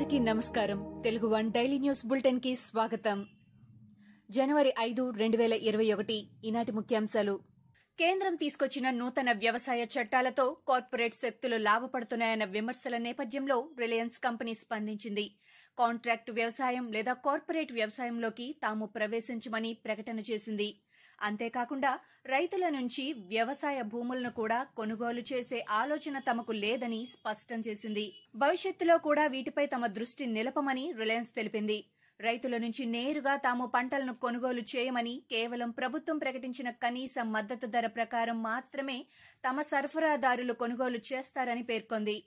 అందరికీ నమస్కారం. Telugu one daily news bulletin కి స్వాగతం. జనవరి 5, 2021 ఈనాటి ముఖ్యాంశాలు. కేంద్రం తీసుకొచ్చిన నూతన వ్యవసాయ చట్టాలతో కార్పొరేట్ శక్తులు లాభపడుతున్నాయన్న విమర్శల నేపథ్యంలో రిలయన్స్ కంపెనీ స్పందించింది. కాంట్రాక్టు వ్యవసాయం లేదా కార్పొరేట్ వ్యవసాయంలోకి తాము ప్రవేశించమని ప్రకటన చేసింది. అంతేకాకుండా రైతుల నుంచి వ్యవసాయ భూములను కూడా కొనుగోలు చేసే ఆలోచన తమకు లేదని స్పష్టం చేసింది. భవిష్యత్తులో కూడా వీటిపై తమ దృష్టి నిలపమని రిలయన్స్ తెలిపింది. రైతుల నుంచి నేరుగా తాము పంటలను కొనుగోలు చేయమని, కేవలం ప్రభుత్వం ప్రకటించిన కనీస మద్దతు ధర ప్రకారం మాత్రమే తమ సరఫరాదారులు కొనుగోలు చేస్తారని పేర్కొంది.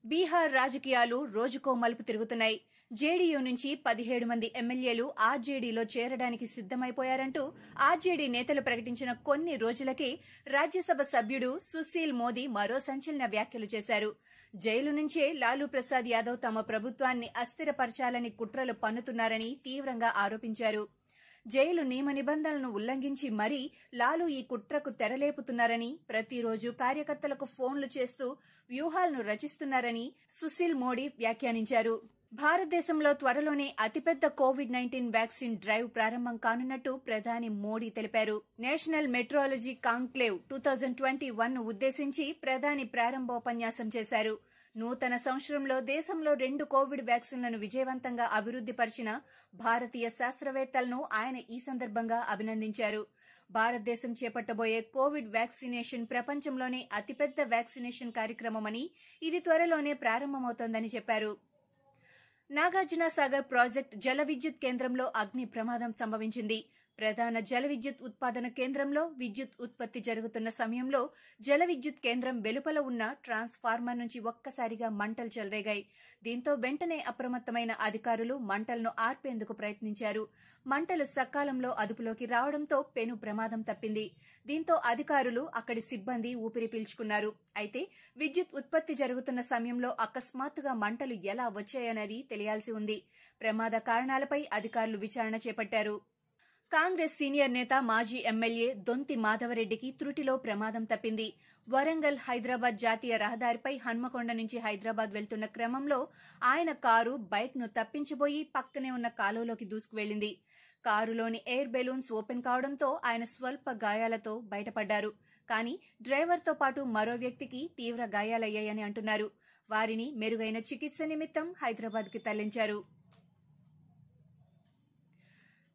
బీహార్ రాజకీయాలు రోజుకో మలుపు తిరుగుతున్నాయి. జేడీయూ నుంచి 17 మంది ఎమ్మెల్యేలు ఆర్జేడీలో చేరడానికి సిద్దమైపోయారంటూ ఆర్జేడీ నేతలు ప్రకటించిన కొన్ని రోజులకే రాజ్యసభ సభ్యుడు సుశీల్ మోదీ మరో సంచలన వ్యాఖ్యలు చేశారు. జైలు నుంచే లాలూ ప్రసాద్ యాదవ్ తమ ప్రభుత్వాన్ని అస్థిరపరచాలని కుట్రలు పన్నుతున్నారని తీవ్రంగా ఆరోపించారు. జైలు నియమ నిబంధనలను ఉల్లంఘించి మరీ లాలూ ఈ కుట్రకు తెరలేపుతున్నారని, ప్రతిరోజు కార్యకర్తలకు ఫోన్లు చేస్తూ వ్యూహాలను రచిస్తున్నారని సుశీల్ మోదీ వ్యాఖ్యానించారు. భారతదేశంలో త్వరలోనే అతిపెద్ద కోవిడ్-19 వ్యాక్సిన్ డ్రైవ్ ప్రారంభం కానున్నట్టు ప్రధాని మోదీ తెలిపారు. నేషనల్ మెట్రాలజీ కాంక్లేవ్ 2021 ను ఉద్దేశించి ప్రధాని ప్రారంభోపన్యాసం చేశారు. నూతన సంవత్సరంలో దేశంలో 2 కోవిడ్ వ్యాక్సిన్లను విజయవంతంగా అభివృద్ది పరిచిన భారతీయ శాస్త్రవేత్తలను ఆయన ఈ సందర్భంగా అభినందించారు. భారతదేశం చేపట్టబోయే కోవిడ్ వ్యాక్సినేషన్ ప్రపంచంలోనే అతిపెద్ద వ్యాక్సినేషన్ కార్యక్రమమని, ఇది త్వరలోనే ప్రారంభమవుతోందని చెప్పారు. నాగార్జున సాగర్ ప్రాజెక్టు జల విద్యుత్ కేంద్రంలో అగ్ని ప్రమాదం సంభవించింది. ప్రధాన జల విద్యుత్ ఉత్పాదన కేంద్రంలో విద్యుత్ ఉత్పత్తి జరుగుతున్న సమయంలో జల విద్యుత్ కేంద్రం వెలుపల ఉన్న ట్రాన్స్ఫార్మర్ నుంచి ఒక్కసారిగా మంటలు చెలరేగాయి. దీంతో వెంటనే అప్రమత్తమైన అధికారులు మంటలను ఆర్పేందుకు ప్రయత్నించారు. మంటలు సకాలంలో అదుపులోకి రావడంతో పెను ప్రమాదం తప్పింది. దీంతో అధికారులు, అక్కడి సిబ్బంది ఊపిరి పీల్చుకున్నారు. అయితే విద్యుత్ ఉత్పత్తి జరుగుతున్న సమయంలో అకస్మాత్తుగా మంటలు ఎలా వచ్చాయనేది తెలియాల్సి ఉంది. ప్రమాద కారణాలపై అధికారులు విచారణ చేపట్టారు. కాంగ్రెస్ సీనియర్ నేత, మాజీ ఎమ్మెల్యే దొంతి మాధవరెడ్డికి త్రుటిలో ప్రమాదం తప్పింది. వరంగల్ హైదరాబాద్ జాతీయ రహదారిపై హన్మకొండ నుంచి హైదరాబాద్ వెళ్తున్న క్రమంలో ఆయన కారు బైక్ ను తప్పించబోయి పక్కనే ఉన్న కాలువలోకి దూసుకువెళ్లింది. కారులోని ఎయిర్ బెలూన్స్ ఓపెన్ కావడంతో ఆయన స్వల్ప గాయాలతో బయటపడ్డారు. కానీ డ్రైవర్తో పాటు మరో వ్యక్తికి తీవ్ర గాయాలయ్యాయని అంటున్నారు. వారిని మెరుగైన చికిత్స నిమిత్తం హైదరాబాద్కి తరలించారు.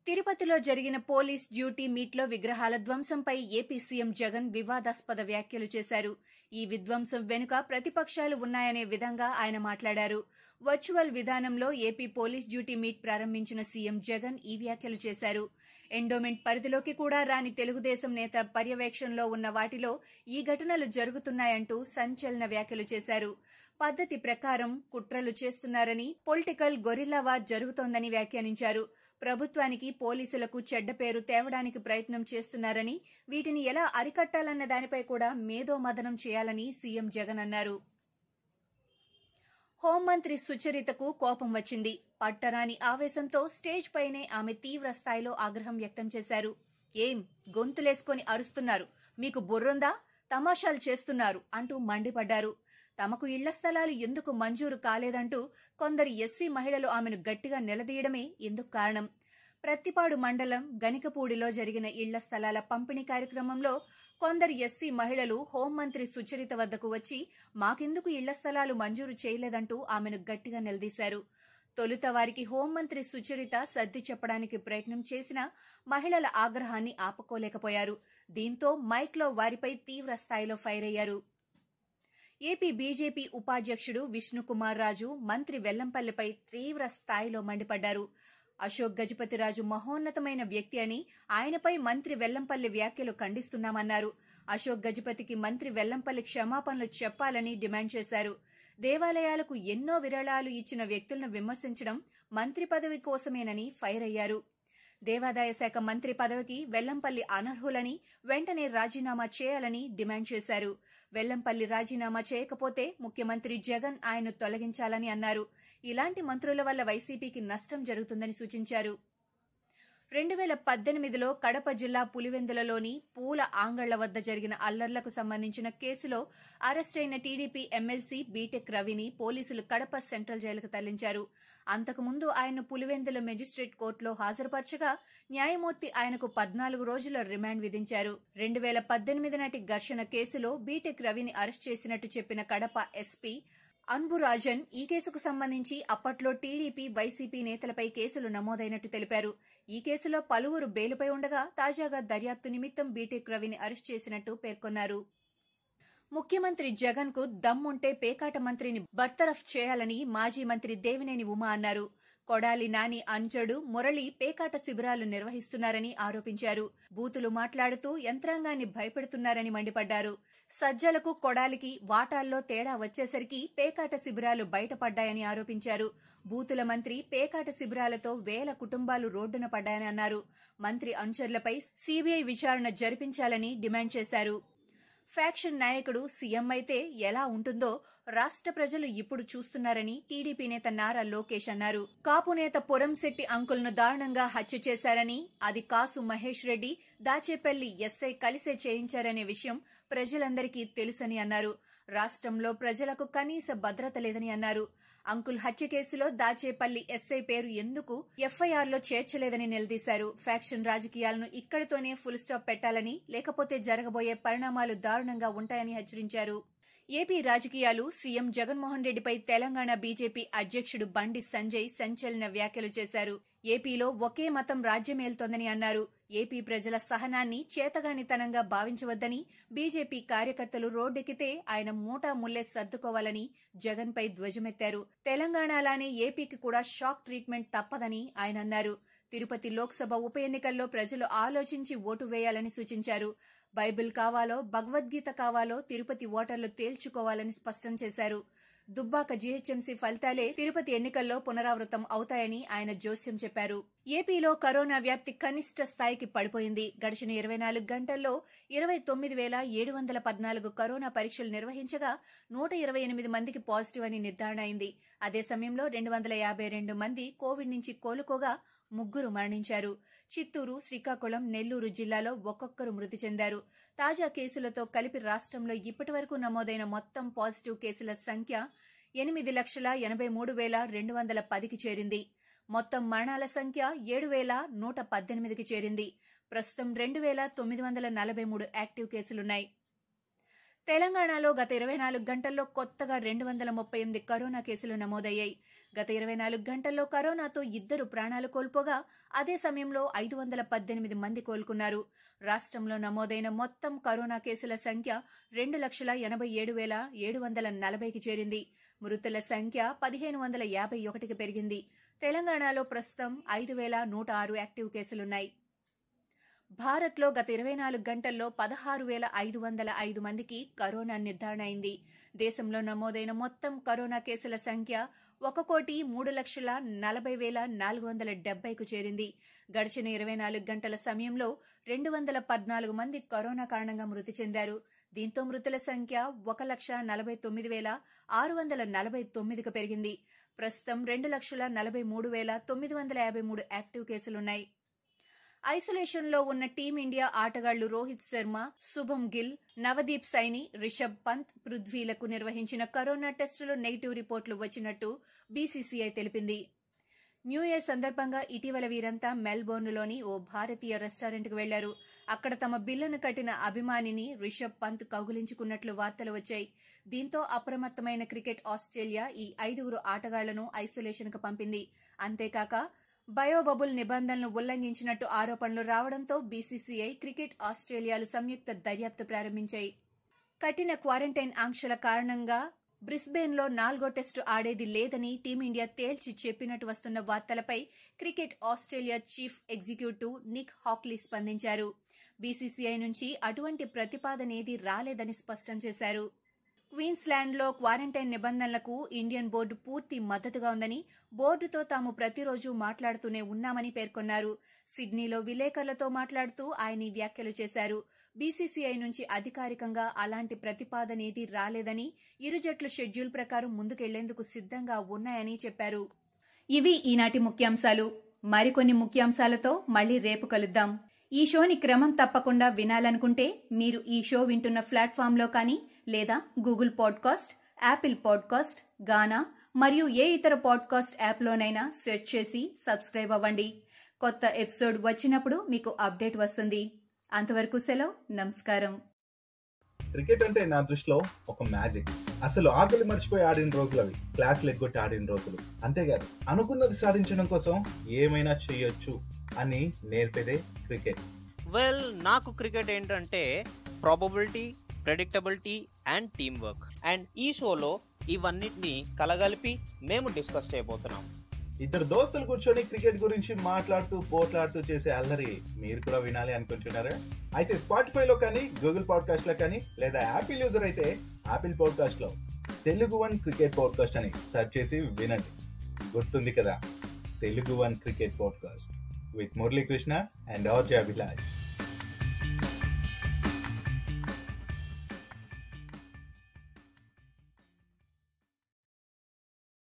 తిరుపతిలో జరిగిన పోలీస్ డ్యూటీ మీట్లో విగ్రహాల ధ్వంసంపై ఏపీ సీఎం జగన్ వివాదాస్పద వ్యాఖ్యలు చేశారు. ఈ విధ్వంసం వెనుక ప్రతిపక్షాలు ఉన్నాయనే విధంగా ఆయన మాట్లాడారు. వర్చువల్ విధానంలో ఏపీ పోలీస్ డ్యూటీ మీట్ ప్రారంభించిన సీఎం జగన్ ఈ వ్యాఖ్యలు చేశారు. ఎండోమెంట్ పరిధిలోకి కూడా రాని తెలుగుదేశం నేత పర్యవేక్షణలో ఉన్న వాటిలో ఈ ఘటనలు జరుగుతున్నాయంటూ సంచలన వ్యాఖ్యలు చేశారు. పద్దతి ప్రకారం కుట్రలు చేస్తున్నారని, పొలిటికల్ గొరిల్లా వార్ జరుగుతోందని వ్యాఖ్యానించారు. ప్రభుత్వానికి, పోలీసులకు చెడ్డ పేరు తేవడానికి ప్రయత్నం చేస్తున్నారని, వీటిని ఎలా అరికట్టాలన్న దానిపై కూడా మేధోమథనం చేయాలని సీఎం జగన్ అన్నారు. హోంమంత్రి సుచరితకు కోపం వచ్చింది. పట్టరాని ఆవేశంతో స్టేజ్ పైనే ఆమె తీవ్ర స్థాయిలో ఆగ్రహం వ్యక్తం చేశారు. ఏం గొంతులేసుకొని అరుస్తున్నారు, మీకు బుర్రుందా, తమాషాలు చేస్తున్నారు అంటూ మండిపడ్డారు. తమకు ఇళ్ల స్థలాలు ఎందుకు మంజూరు కాలేదంటూ కొందరు ఎస్సీ మహిళలు ఆమెను గట్టిగా నిలదీయడమే ఇందుకు కారణం. ప్రత్తిపాడు మండలం గనికపూడిలో జరిగిన ఇళ్ల స్థలాల పంపిణీ కార్యక్రమంలో కొందరు ఎస్సీ మహిళలు హోంమంత్రి సుచరిత వద్దకు వచ్చి మాకెందుకు ఇళ్ల స్థలాలు మంజూరు చేయలేదంటూ ఆమెను గట్టిగా నిలదీశారు. తొలుత వారికి హోంమంత్రి సుచరిత సర్ది చెప్పడానికి ప్రయత్నం చేసినా మహిళల ఆగ్రహాన్ని ఆపుకోలేకపోయారు. దీంతో మైక్లో వారిపై తీవ్ర స్థాయిలో ఫైర్ అయ్యారు. ఏపీ బీజేపీ ఉపాధ్యక్షుడు విష్ణుకుమార్ రాజు మంత్రి వెల్లంపల్లిపై తీవ్ర స్థాయిలో మండిపడ్డారు. అశోక్ గజపతిరాజు మహోన్నతమైన వ్యక్తి అని, ఆయనపై మంత్రి వెల్లంపల్లి వ్యాఖ్యలు ఖండిస్తున్నామన్నారు. అశోక్ గజపతికి మంత్రి వెల్లంపల్లి క్షమాపణలు చెప్పాలని డిమాండ్ చేశారు. దేవాలయాలకు ఎన్నో విరాళాలు ఇచ్చిన వ్యక్తులను విమర్శించడం మంత్రి పదవి కోసమేనని ఫైర్ అయ్యారు. దేవాదాయ శాఖ మంత్రి పదవికి వెల్లంపల్లి అనర్హులని, వెంటనే రాజీనామా చేయాలని డిమాండ్ చేశారు. వెల్లంపల్లి రాజీనామా చేయకపోతే ముఖ్యమంత్రి జగన్ ఆయన్ను తొలగించాలని అన్నారు. ఇలాంటి మంత్రుల వల్ల వైసీపీకి నష్టం జరుగుతుందని సూచించారు. 2018లో కడప జిల్లా పులివెందులలోని పూల ఆంగళ్ల వద్ద జరిగిన అల్లర్లకు సంబంధించిన కేసులో అరెస్టైన టీడీపీ ఎమ్మెల్సీ బీటెక్ రవిని పోలీసులు కడప సెంట్రల్ జైలుకు తరలించారు. అంతకుముందు ఆయన్ను పులివెందుల మెజిస్ట్రేట్ కోర్టులో హాజరుపరచగా న్యాయమూర్తి ఆయనకు 14 రోజుల రిమాండ్ విధించారు. 2018 నాటి ఘర్షణ కేసులో బీటెక్ రవిని అరెస్ట్ చేసినట్టు చెప్పిన కడప ఎస్పీ అన్బురాజన్ ఈ కేసుకు సంబంధించి అప్పట్లో టీడీపీ, వైసీపీ నేతలపై కేసులు నమోదైనట్టు తెలిపారు. ఈ కేసులో పలువురు బెయిలుపై ఉండగా తాజాగా దర్యాప్తు నిమిత్తం బీటెక్ రవిని అరెస్ట్ చేసినట్టు పేర్కొన్నారు. ముఖ్యమంత్రి జగన్ కు దమ్ముంటే పేకాట మంత్రిని బర్తరఫ్ చేయాలని మాజీ మంత్రి దేవినేని ఉమా అన్నారు. కొడాలి నాని అనుచరుడు మురళి పేకాట శిబిరాలు నిర్వహిస్తున్నారని ఆరోపించారు. బూతులు మాట్లాడుతూ యంత్రాంగాన్ని భయపెడుతున్నారని మండిపడ్డారు. సజ్జలకు, కొడాలికి వాటాల్లో తేడా వచ్చేసరికి పేకాట శిబిరాలు బయటపడ్డాయని ఆరోపించారు. బూతుల మంత్రి పేకాట శిబిరాలతో వేల కుటుంబాలు రోడ్డున పడ్డాయని అన్నారు. మంత్రి అనుచరులపై సీబీఐ విచారణ జరిపించాలని డిమాండ్ చేశారు. ఫ్యాక్షన్ నాయకుడు సీఎం అయితే ఎలా ఉంటుందో రాష్ట్ర ప్రజలు ఇప్పుడు చూస్తున్నారని టీడీపీ నేత నారా లోకేష్ అన్నారు. కాపు నేత పొరంశెట్టి అంకుల్ను దారుణంగా హత్య చేశారని, అది కాసు మహేష్ రెడ్డి, దాచేపల్లి ఎస్ఐ కలిసే చేయించారనే విషయం ప్రజలందరికీ తెలుసని అన్నారు. రాష్ట్రంలో ప్రజలకు కనీస భద్రత లేదని అన్నారు. అంకుల్ హత్య కేసులో దాచేపల్లి ఎస్ఐ పేరు ఎందుకు ఎఫ్ఐఆర్లో చేర్చలేదని నిలదీశారు. ఫ్యాక్షన్ రాజకీయాలను ఇక్కడితోనే ఫుల్ స్టాప్ పెట్టాలని, లేకపోతే జరగబోయే పరిణామాలు దారుణంగా ఉంటాయని హెచ్చరించారు. ఏపీ రాజకీయాలు సీఎం జగన్మోహన్ రెడ్డిపై తెలంగాణ బీజేపీ అధ్యక్షుడు బండి సంజయ్ సంచలన వ్యాఖ్యలు చేశారు. ఏపీలో ఒకే మతం రాజ్యమేలుతోందని అన్నారు. ఏపీ ప్రజల సహనాన్ని చేతగానితనంగా భావించవద్దని, బీజేపీ కార్యకర్తలు రోడ్డెక్కితే ఆయన మూటా ముల్లే సర్దుకోవాలని జగన్పై ధ్వజమెత్తారు. తెలంగాణలానే ఏపీకి కూడా షాక్ ట్రీట్మెంట్ తప్పదని ఆయన అన్నారు. తిరుపతి లోక్సభ ఉప ఎన్నికల్లో ప్రజలు ఆలోచించి ఓటు వేయాలని సూచించారు. బైబిల్ కావాలో, భగవద్గీత కావాలో తిరుపతి ఓటర్లు తేల్చుకోవాలని స్పష్టం చేశారు. దుబ్బాక జీహెచ్ఎంసీ ఫలితాలే తిరుపతి ఎన్నికల్లో పునరావృతం అవుతాయని ఆయన జోస్యం చెప్పారు. ఏపీలో కరోనా వ్యాప్తి కనిష్ట స్థాయికి పడిపోయింది. గడిచిన 24 గంటల్లో 29,714 కరోనా పరీక్షలు నిర్వహించగా 128 మందికి పాజిటివ్ అని నిర్ధారణ అయింది. అదే సమయంలో 252 మంది కోవిడ్ నుంచి కోలుకోగా 3 మరణించారు. చిత్తూరు, శ్రీకాకుళం, నెల్లూరు జిల్లాలో ఒక్కొక్కరు మృతి చెందారు. తాజా కేసులతో కలిపి రాష్ట్రంలో ఇప్పటివరకు నమోదైన మొత్తం పాజిటివ్ కేసుల సంఖ్య 8,83,210కి చేరింది. మొత్తం మరణాల సంఖ్య 7,118కి చేరింది. ప్రస్తుతం 2,943 యాక్టివ్ కేసులున్నాయి. తెలంగాణలో గత 24 గంటల్లో కొత్తగా 238 కరోనా కేసులు నమోదయ్యాయి. గత 24 గంటల్లో కరోనాతో 2 ప్రాణాలు కోల్పోగా అదే సమయంలో 518 మంది కోలుకున్నారు. రాష్ట్రంలో నమోదైన మొత్తం కరోనా కేసుల సంఖ్య 2,87,740కి చేరింది. మృతుల సంఖ్య 1,551కి పెరిగింది. తెలంగాణలో ప్రస్తుతం 5,106 యాక్టివ్ కేసులున్నాయి. భారత్లో గత 24 గంటల్లో 16,505 మందికి కరోనా నిర్ధారణ అయింది. దేశంలో నమోదైన మొత్తం కరోనా కేసుల సంఖ్య 1,03,40,470కు చేరింది. గడిచిన 24 గంటల సమయంలో 214 మంది కరోనా కారణంగా మృతి చెందారు. దీంతో మృతుల సంఖ్య 1,40,649కు పెరిగింది. ప్రస్తుతం 2,43,953 యాక్టివ్ కేసులున్నాయి. ఐసోలేషన్లో ఉన్న టీమిండియా ఆటగాళ్లు రోహిత్ శర్మ, శుభం గిల్, నవదీప్ సైని, రిషబ్ పంత్, పృథ్వీలకు నిర్వహించిన కరోనా టెస్టులో నెగిటివ్ రిపోర్టులు వచ్చినట్టు బీసీసీఐ తెలిపింది. న్యూ ఇయర్ సందర్భంగా ఇటీవల వీరంతా మెల్బోర్న్లోని ఓ భారతీయ రెస్టారెంట్కు వెళ్లారు. అక్కడ తమ బిల్లును కట్టిన అభిమానిని రిషబ్ పంత్ కౌగిలించుకున్నట్లు వార్తలు వచ్చాయి. దీంతో అప్రమత్తమైన క్రికెట్ ఆస్ట్రేలియా ఈ 5 ఆటగాళ్లను ఐసోలేషన్కు పంపింది. అంతేకాక బయోబబుల్ నిబంధనలను ఉల్లంఘించినట్టు ఆరోపణలు రావడంతో బీసీసీఐ, క్రికెట్ ఆస్ట్రేలియాలు సంయుక్త దర్యాప్తు ప్రారంభించాయి. కఠిన క్వారంటైన్ ఆంక్షల కారణంగా బ్రిస్బేన్లో 4వ టెస్టు ఆడేది లేదని టీమిండియా తేల్చి చెప్పినట్టు వస్తున్న వార్తలపై cricket Australia chief executive Nick Hockley స్పందించారు. బీసీసీఐ నుంచి అటువంటి ప్రతిపాదనేదీ రాలేదని స్పష్టం చేశారు. క్వీన్స్లాండ్లో క్వారంటైన్ నిబంధనలకు ఇండియన్ బోర్డు పూర్తి మద్దతుగా ఉందని, బోర్డుతో తాము ప్రతిరోజు మాట్లాడుతూనే ఉన్నామని పేర్కొన్నారు. సిడ్నీలో విలేకరులతో మాట్లాడుతూ ఆయన ఈ వ్యాఖ్యలు చేశారు. బీసీసీఐ నుంచి అధికారికంగా అలాంటి ప్రతిపాదనేదీ రాలేదని, ఇరు జట్లు షెడ్యూల్ ప్రకారం ముందుకెళ్లేందుకు సిద్ధంగా ఉన్నాయని చెప్పారు. ఇవి ఈనాటి ముఖ్యాంశాలు. మరికొన్ని ముఖ్యాంశాలతో మళ్ళీ రేపు కలుద్దాం. ఈ షోని క్రమం తప్పకుండా వినాలనుకుంటే మీరు ఈ షో వింటున్న ప్లాట్ఫామ్లో కానీ లేదా గూగుల్ పాడ్కాస్ట్, యాపిల్ పాడ్కాస్ట్, గానా మరియు ఏ ఇతర పాడ్కాస్ట్ యాప్లోనైనా సెర్చ్ చేసి సబ్స్క్రైబ్ అవ్వండి. కొత్త ఎపిసోడ్ వచ్చినప్పుడు మీకు అప్డేట్ వస్తుంది. అంతవరకు సెలవు, నమస్కారం. క్రికెట్ అంటే నా దృష్టిలో ఒక మ్యాజిక్. అసలు ఆకలి మర్చిపోయి ఆడిన రోజులు అవి, క్లాసులు ఎగ్గొట్టి ఆడిన రోజులు. అంతేకాదు, అనుకున్నది సాధించడం కోసం ఏమైనా చేయొచ్చు అని నేర్పేదే క్రికెట్. నాకు క్రికెట్ ఏంటంటే probability, predictability and team work. And ఈ షోలో ఇవన్నిటిని కలగలిపి మేము డిస్కస్ చేయబోతున్నాం. ఇద్దరు దోస్తులు కూర్చొని క్రికెట్ గురించి మాట్లాడుతూ పోట్లాడుతూ చేసే అల్లరి మీరు కూడా వినాలి అనుకుంటున్నారా? అయితే స్పాటిఫైలో కానీ, గూగుల్ పాడ్కాస్ట్ లో కానీ, లేదా యాపిల్ యూజర్ అయితే యాపిల్ పాడ్కాస్ట్ లో తెలుగు వన్ క్రికెట్ పాడ్కాస్ట్ అని సెర్చ్ చేసి వినండి. గుర్తుంది కదా, Telugu one cricket podcast with Muralikrishna and RJ Abhilash.